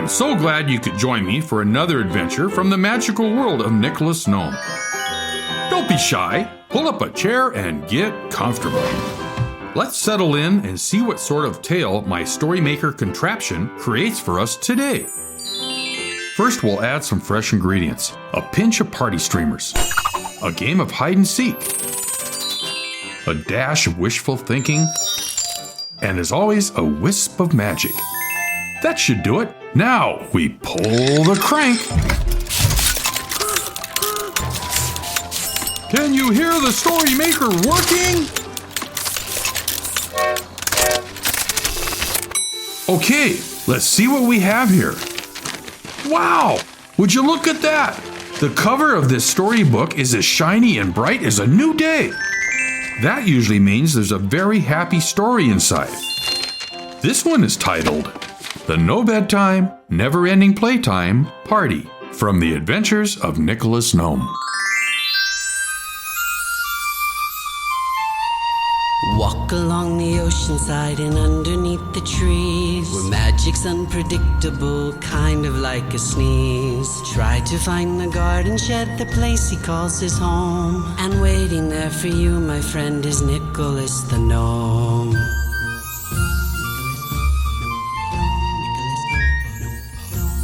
I'm so glad you could join me for another adventure from the magical world of Nicholas Gnome. Don't be shy. Pull up a chair and get comfortable. Let's settle in and see what sort of tale my Storymaker contraption creates for us today. First, we'll add some fresh ingredients, a pinch of party streamers, a game of hide and seek, a dash of wishful thinking, and as always, a wisp of magic. That should do it. Now we pull the crank. Can you hear the Storymaker working? Okay, let's see what we have here. Wow, would you look at that? The cover of this storybook is as shiny and bright as a new day. That usually means there's a very happy story inside. This one is titled, The No Bedtime, Never Ending Playtime Party, from the Adventures of Nicholas Gnome. Walk along the ocean side and underneath the trees, where magic's unpredictable, kind of like a sneeze. Try to find the garden shed, the place he calls his home. And waiting there for you, my friend, is Nicholas the Gnome.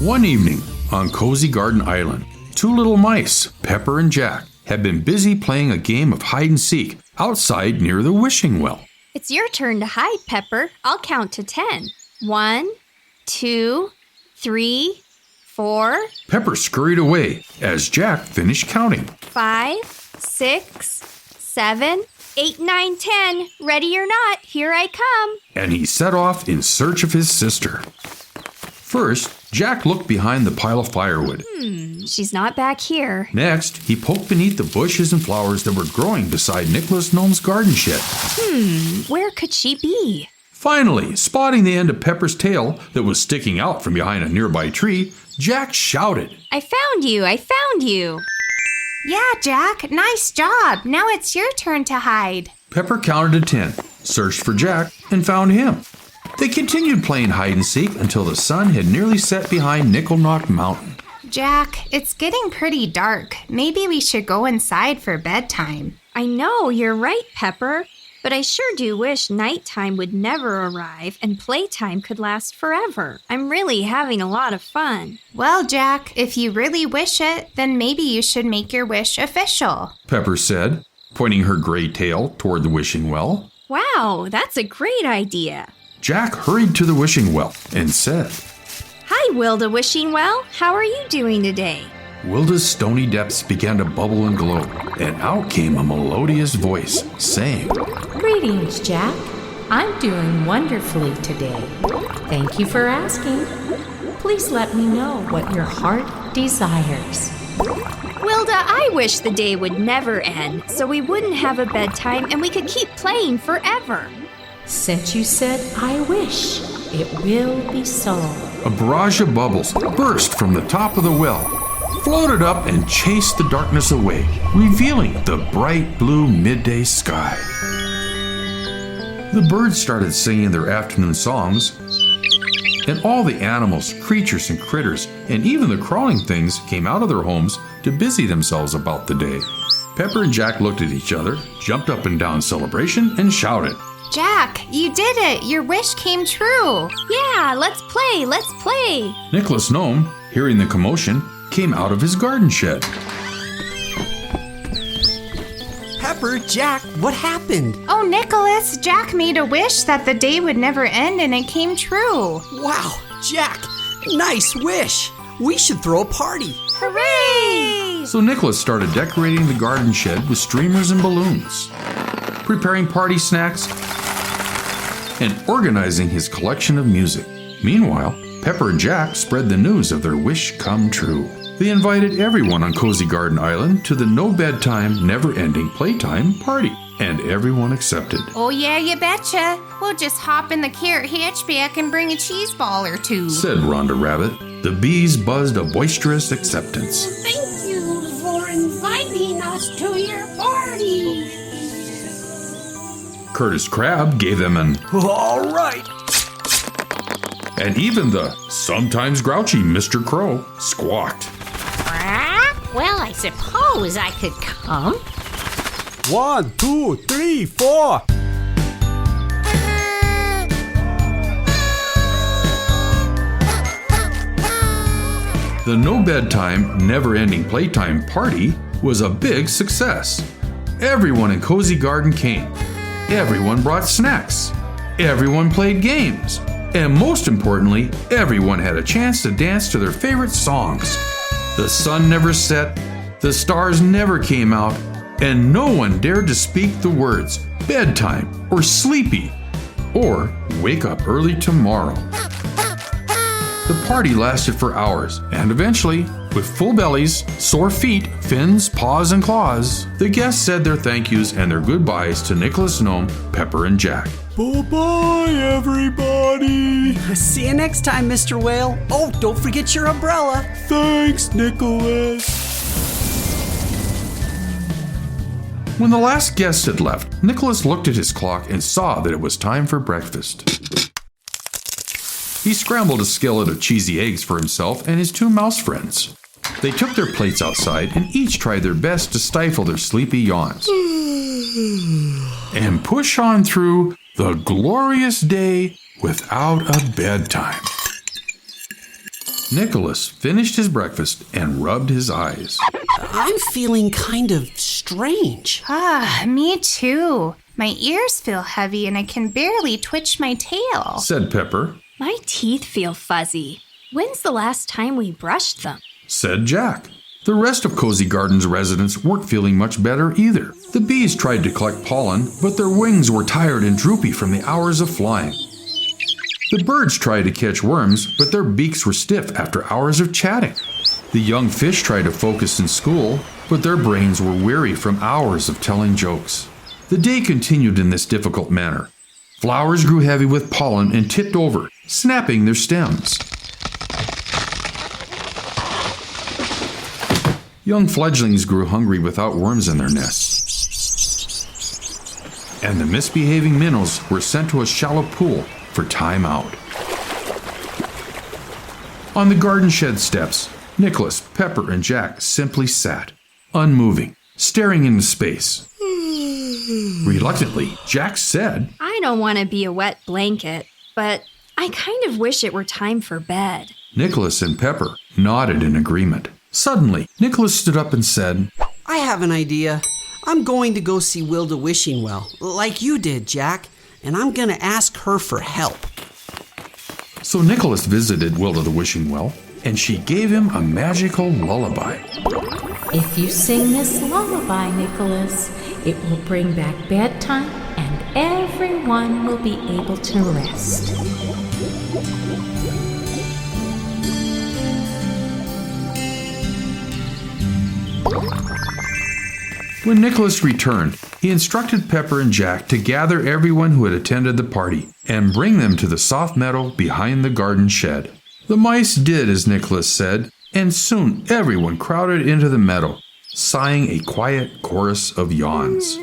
One evening on Cozy Garden Island, two little mice, Pepper and Jack, had been busy playing a game of hide and seek outside near the wishing well. It's your turn to hide, Pepper. I'll count to 10. 1, 2, 3, 4. Pepper scurried away as Jack finished counting. 5, 6, 7, 8, 9, 10. Ready or not, here I come. And he set off in search of his sister. First, Jack looked behind the pile of firewood. She's not back here. Next, he poked beneath the bushes and flowers that were growing beside Nicholas Gnome's garden shed. Where could she be? Finally, spotting the end of Pepper's tail that was sticking out from behind a nearby tree, Jack shouted, I found you! I found you! Yeah, Jack, nice job. Now it's your turn to hide. Pepper counted to 10, searched for Jack, and found him. They continued playing hide and seek until the sun had nearly set behind Nickel Knock Mountain. Jack, it's getting pretty dark. Maybe we should go inside for bedtime. I know, you're right, Pepper. But I sure do wish nighttime would never arrive and playtime could last forever. I'm really having a lot of fun. Well, Jack, if you really wish it, then maybe you should make your wish official. Pepper said, pointing her gray tail toward the wishing well. Wow, that's a great idea. Jack hurried to the wishing well and said, Hi, Wilda the Wishing Well. How are you doing today? Wilda's stony depths began to bubble and glow, and out came a melodious voice, saying, Greetings, Jack. I'm doing wonderfully today. Thank you for asking. Please let me know what your heart desires. Wilda, I wish the day would never end, so we wouldn't have a bedtime and we could keep playing forever. Since you said I wish, it will be so. A barrage of bubbles burst from the top of the well, floated up and chased the darkness away, revealing the bright blue midday sky. The birds started singing their afternoon songs, and all the animals, creatures, and critters, and even the crawling things came out of their homes to busy themselves about the day. Pepper and Jack looked at each other, jumped up and down in celebration, and shouted, Jack, you did it! Your wish came true! Yeah, let's play, let's play! Nicholas Gnome, hearing the commotion, came out of his garden shed. Pepper, Jack, what happened? Oh, Nicholas, Jack made a wish that the day would never end and it came true. Wow, Jack, nice wish. We should throw a party. Hooray! So Nicholas started decorating the garden shed with streamers and balloons, preparing party snacks, and organizing his collection of music. Meanwhile, Pepper and Jack spread the news of their wish come true. They invited everyone on Cozy Garden Island to the No Bedtime, Never Ending Playtime party, and everyone accepted. Oh yeah, you betcha. We'll just hop in the carrot hatchback and bring a cheese ball or two, said Rhonda Rabbit. The bees buzzed a boisterous acceptance. Thank you for inviting us to your party. Curtis Crab gave them an All right. and even the sometimes grouchy Mr. Crow squawked. Well, I suppose I could come. 1, 2, 3, 4. The no bedtime, never-ending playtime party was a big success. Everyone in Cozy Garden came. Everyone brought snacks. Everyone played games. And most importantly, everyone had a chance to dance to their favorite songs. The sun never set, the stars never came out, and no one dared to speak the words bedtime or sleepy or wake up early tomorrow. The party lasted for hours, and eventually, with full bellies, sore feet, fins, paws, and claws, the guests said their thank yous and their goodbyes to Nicholas Gnome, Pepper, and Jack. Bye-bye, everybody. See you next time, Mr. Whale. Oh, don't forget your umbrella. Thanks, Nicholas. When the last guest had left, Nicholas looked at his clock and saw that it was time for breakfast. He scrambled a skillet of cheesy eggs for himself and his 2 mouse friends. They took their plates outside and each tried their best to stifle their sleepy yawns and push on through the glorious day without a bedtime. Nicholas finished his breakfast and rubbed his eyes. I'm feeling kind of strange. Me too. My ears feel heavy and I can barely twitch my tail. Said Pepper. My teeth feel fuzzy. When's the last time we brushed them? Said Jack. The rest of Cozy Garden's residents weren't feeling much better either. The bees tried to collect pollen, but their wings were tired and droopy from the hours of flying. The birds tried to catch worms, but their beaks were stiff after hours of chatting. The young fish tried to focus in school, but their brains were weary from hours of telling jokes. The day continued in this difficult manner. Flowers grew heavy with pollen and tipped over, snapping their stems. Young fledglings grew hungry without worms in their nests. And the misbehaving minnows were sent to a shallow pool for time out. On the garden shed steps, Nicholas, Pepper, and Jack simply sat, unmoving, staring into space. Reluctantly, Jack said, I don't want to be a wet blanket, but I kind of wish it were time for bed. Nicholas and Pepper nodded in agreement. Suddenly, Nicholas stood up and said, I have an idea. I'm going to go see Wilda the Wishing Well, like you did, Jack, and I'm going to ask her for help. So Nicholas visited Wilda the Wishing Well, and she gave him a magical lullaby. If you sing this lullaby, Nicholas, it will bring back bedtime and everyone will be able to rest. When Nicholas returned, he instructed Pepper and Jack to gather everyone who had attended the party and bring them to the soft meadow behind the garden shed. The mice did as Nicholas said, and soon everyone crowded into the meadow, sighing a quiet chorus of yawns.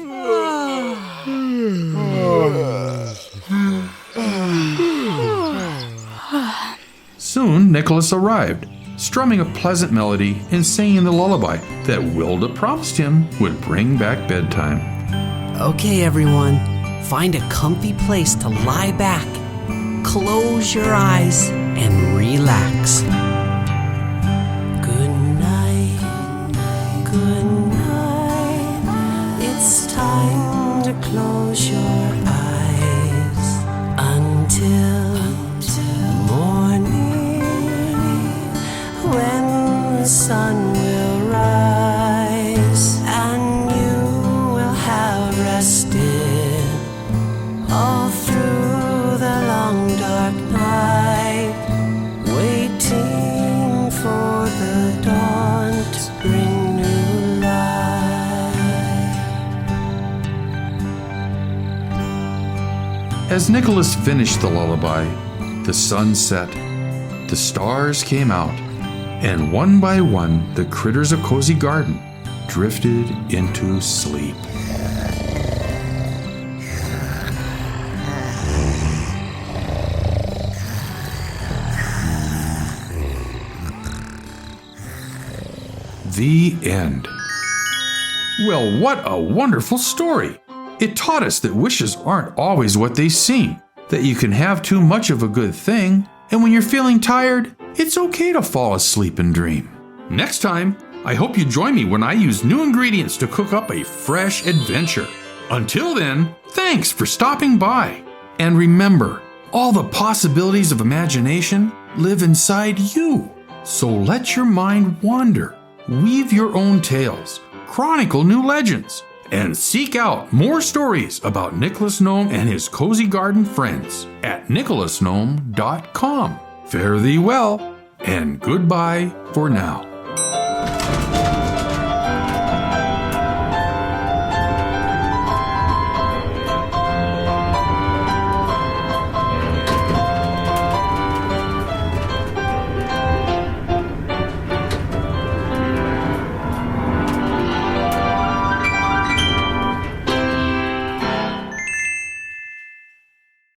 Soon Nicholas arrived, strumming a pleasant melody and singing the lullaby that Wilda promised him would bring back bedtime. Okay, everyone, find a comfy place to lie back, close your eyes, and relax. Good night, good night. It's time to close your eyes until morning, when the sun will rise and you will have rested all through the long dark night, waiting for the dawn to bring new light. As Nicholas finished the lullaby, the sun set, the stars came out, and one by one the critters of Cozy Garden drifted into sleep. The end. Well, what a wonderful story. It taught us that wishes aren't always what they seem, that you can have too much of a good thing, and when you're feeling tired, it's okay to fall asleep and dream. Next time, I hope you join me when I use new ingredients to cook up a fresh adventure. Until then, thanks for stopping by. And remember, all the possibilities of imagination live inside you. So let your mind wander, weave your own tales, chronicle new legends, and seek out more stories about Nicholas Gnome and his cozy garden friends at nicholasgnome.com. Fare thee well, and goodbye for now.